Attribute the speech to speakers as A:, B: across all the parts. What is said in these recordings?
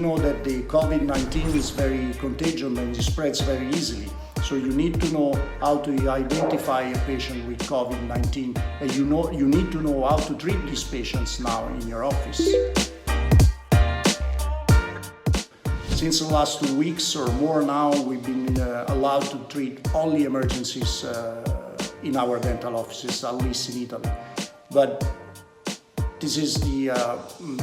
A: know that the COVID-19 is very contagious and it spreads very easily. So you need to know how to identify a patient with COVID-19, and you need to know how to treat these patients now in your office. Since the last 2 weeks or more now, we've been allowed to treat only emergencies in our dental offices, at least in Italy. But this is the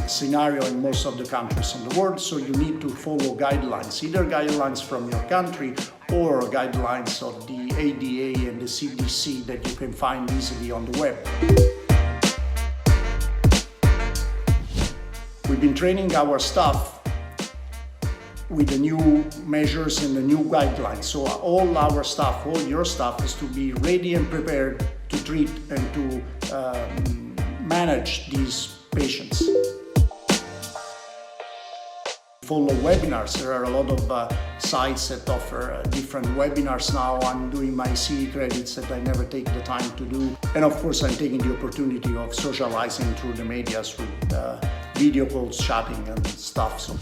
A: scenario in most of the countries in the world, so you need to follow guidelines, either guidelines from your country or guidelines of the ADA and the CDC that you can find easily on the web. We've been training our staff with the new measures and the new guidelines. So all our staff, all your staff, is to be ready and prepared to treat and to manage these patients. Follow webinars. There are a lot of sites that offer different webinars now. I'm doing my CE credits that I never take the time to do. And of course, I'm taking the opportunity of socializing through the medias with video calls, chatting and stuff. So